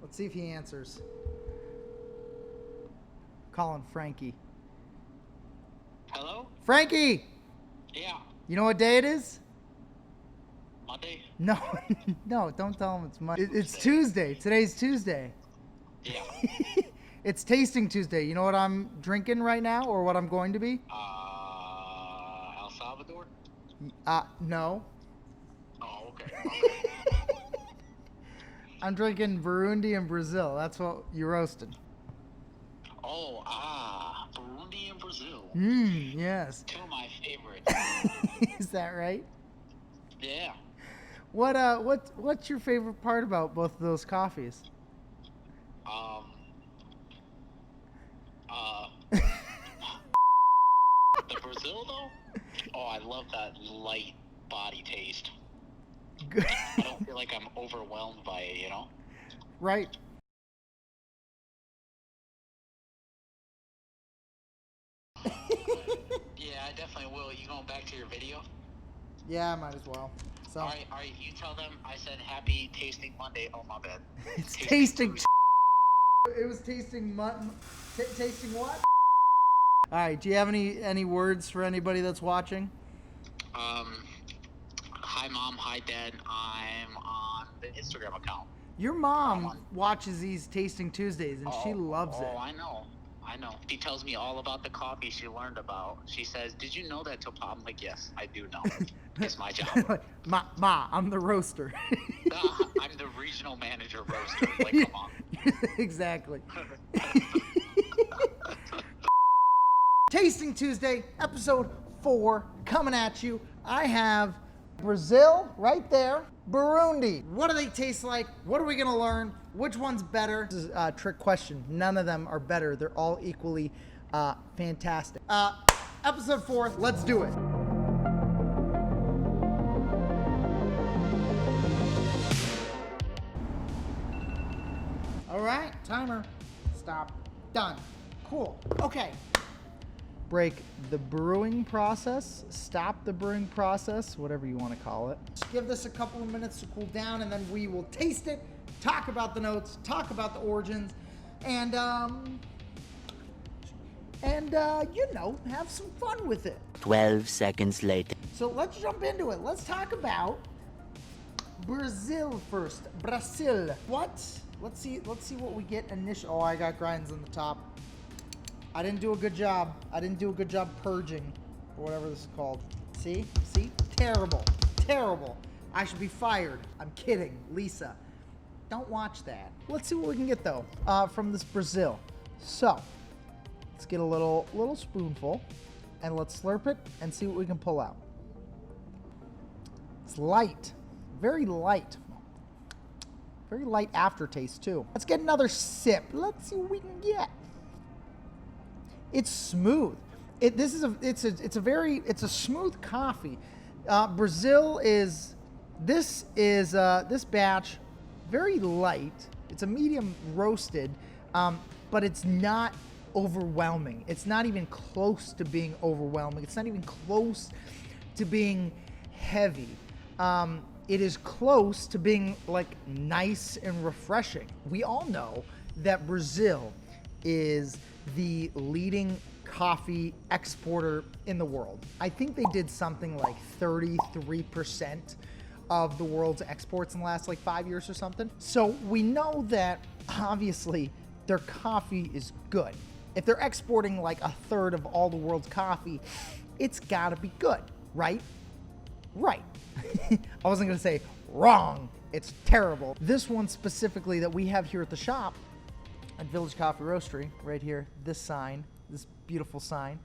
Let's see if he answers. Calling Frankie. Hello? Frankie! Yeah. You know what day it is? Monday? No, no, don't tell him it's Monday. It's Tuesday. Today's Tuesday. Yeah. It's Tasting Tuesday. You know what I'm drinking right now, or what I'm going to be? El Salvador? No. Oh, okay. I'm drinking Burundi and Brazil. That's what you're roasting. Oh, Burundi and Brazil. Yes. Two of my favorites. Is that right? Yeah. What's your favorite part about both of those coffees? The Brazil though? Oh, I love that light body taste. Good. I don't feel like I'm overwhelmed by it, you know? Right. Yeah, I definitely will. You going back to your video? Yeah, I might as well. So. All right. You tell them I said happy tasting Monday. Oh, my bad. It's tasting. It was tasting mutton. Tasting what? All right. Do you have any words for anybody that's watching? Hi, Mom. Hi, Dad. I'm on the Instagram account. Your mom watches these Tasting Tuesdays, and she loves it. Oh, I know. She tells me all about the coffee she learned about. She says, "Did you know that?" I'm like, "Yes, I do know. It's my job." Ma, I'm the roaster. I'm the regional manager roaster. Like, come on. Exactly. Tasting Tuesday, episode 4, coming at you. I have Brazil right there, Burundi. What do they taste like? What are we gonna learn? Which one's better? This is a trick question. None of them are better. They're all equally fantastic. Episode 4, let's do it. All right, timer, stop, done. Cool, okay. Break the brewing process, stop the brewing process, whatever you want to call it. Just give this a couple of minutes to cool down, and then we will taste it, talk about the notes, talk about the origins, and you know, have some fun with it. 12 seconds later. So let's jump into it. Let's talk about Brazil first. Brazil. What? Let's see what we get initially. Oh, I got grinds on the top. I didn't do a good job. I didn't do a good job purging, or whatever this is called. See? Terrible. Terrible. I should be fired. I'm kidding. Lisa, don't watch that. Let's see what we can get, though, from this Brazil. So, let's get a little spoonful, and let's slurp it and see what we can pull out. It's light. Very light. Very light aftertaste, too. Let's get another sip. Let's see what we can get. It's smooth. It's a smooth coffee. Brazil is this batch very light. It's a medium roasted, but it's not overwhelming. It's not even close to being overwhelming. It's not even close to being heavy. It is close to being like nice and refreshing. We all know that Brazil is the leading coffee exporter in the world. I think they did something like 33% of the world's exports in the last like 5 years or something. So we know that obviously their coffee is good. If they're exporting like a third of all the world's coffee, it's gotta be good, right? Right. I wasn't gonna say wrong. It's terrible. This one specifically that we have here at the shop at Village Coffee Roastery, right here, this sign, this beautiful sign.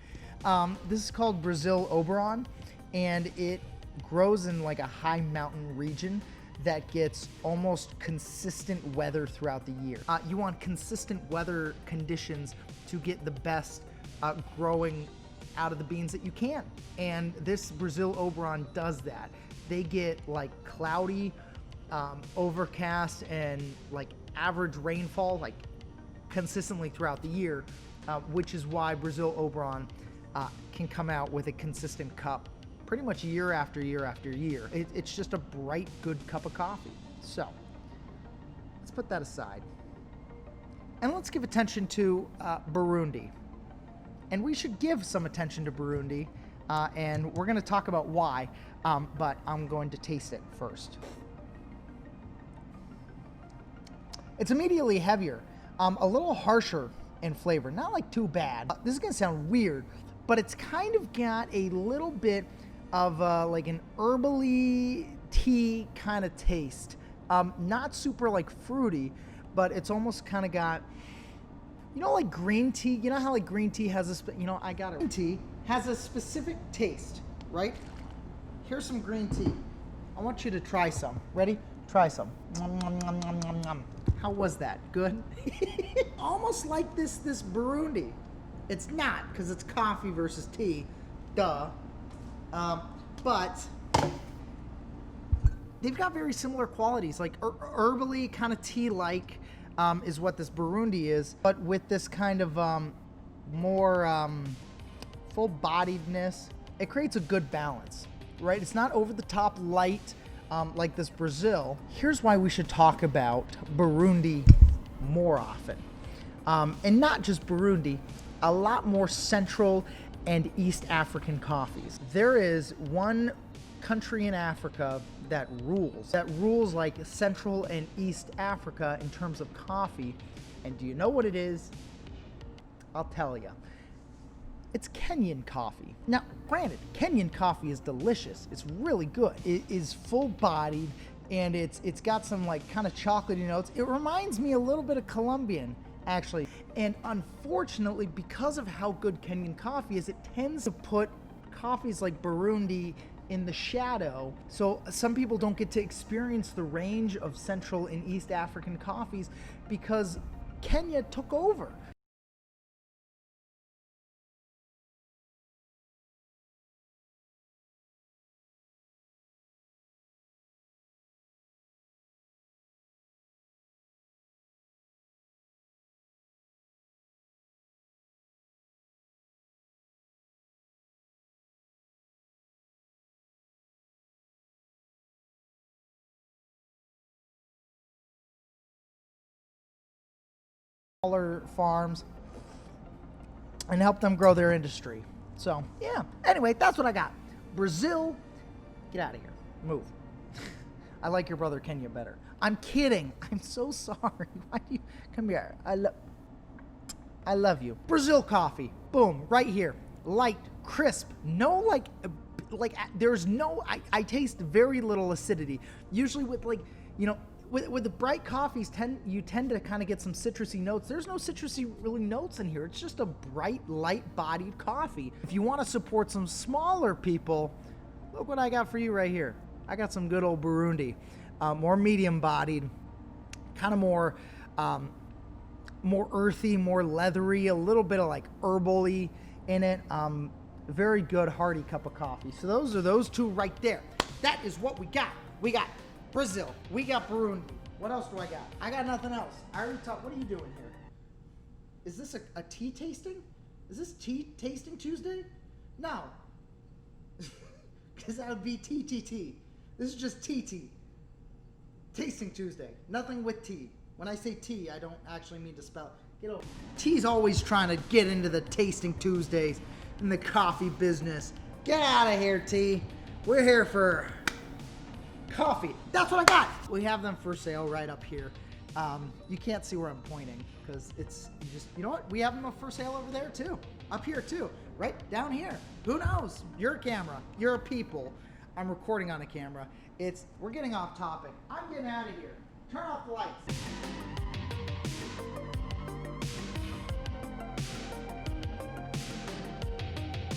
This is called Brazil Oberon, and it grows in like a high mountain region that gets almost consistent weather throughout the year. You want consistent weather conditions to get the best growing out of the beans that you can. And this Brazil Oberon does that. They get like cloudy, overcast, and like average rainfall, like consistently throughout the year, which is why Brazil Oberon can come out with a consistent cup pretty much year after year after year. It's just a bright, good cup of coffee. So let's put that aside. And let's give attention to Burundi. And we should give some attention to Burundi, and we're going to talk about why, but I'm going to taste it first. It's immediately heavier, a little harsher in flavor, not like too bad. This is going to sound weird, but it's kind of got a little bit of like an herbally tea kind of taste. Not super like fruity, but it's almost kind of got, you know, like green tea. You know how like green tea has a, I got it. Green tea has a specific taste, right? Here's some green tea. I want you to try some. Ready? Try some. Nom, nom, nom, nom, nom, nom. How was that? Good? Almost like this Burundi. It's not, because it's coffee versus tea. Duh. But they've got very similar qualities, like herbally, kind of tea-like is what this Burundi is, but with this kind of more full-bodiedness. It creates a good balance, right? It's not over-the-top light like this Brazil. Here's why we should talk about Burundi more often. And not just Burundi, a lot more Central and East African coffees. There is one country in Africa that rules like Central and East Africa in terms of coffee. And do you know what it is? I'll tell you. It's Kenyan coffee. Now, granted, Kenyan coffee is delicious. It's really good. It is full-bodied, and it's got some like kind of chocolatey notes. It reminds me a little bit of Colombian, actually. And unfortunately, because of how good Kenyan coffee is, it tends to put coffees like Burundi in the shadow. So some people don't get to experience the range of Central and East African coffees because Kenya took over. Smaller farms and help them grow their industry. So yeah, anyway, that's what I got. Brazil, get out of here, move. I like your brother Kenya better. I'm kidding. I'm so sorry. Why do you come here? I love you. Brazil coffee, boom, right here, light, crisp, no like there's no, I taste very little acidity. Usually with like, with the bright coffees, you tend to kind of get some citrusy notes. There's no citrusy really notes in here. It's just a bright, light-bodied coffee. If you want to support some smaller people, look what I got for you right here. I got some good old Burundi, more medium-bodied, kind of more earthy, more leathery, a little bit of like herbally in it. Very good, hearty cup of coffee. So those are those two right there. That is what we got. We got Brazil. We got Burundi. What else do I got? I got nothing else. I already talked. What are you doing here? Is this a tea tasting? Is this tea tasting Tuesday? No. Because that would be TTT. This is just TT. Tasting Tuesday. Nothing with tea. When I say tea, I don't actually mean to spell it. Get over. Tea's always trying to get into the Tasting Tuesdays in the coffee business. Get out of here, T. We're here for coffee. That's what I got. We have them for sale right up here. You can't see where I'm pointing because you know what? We have them for sale over there too. Up here too. Right down here. Who knows? You're a camera. You're a people. I'm recording on a camera. We're getting off topic. I'm getting out of here. Turn off the lights.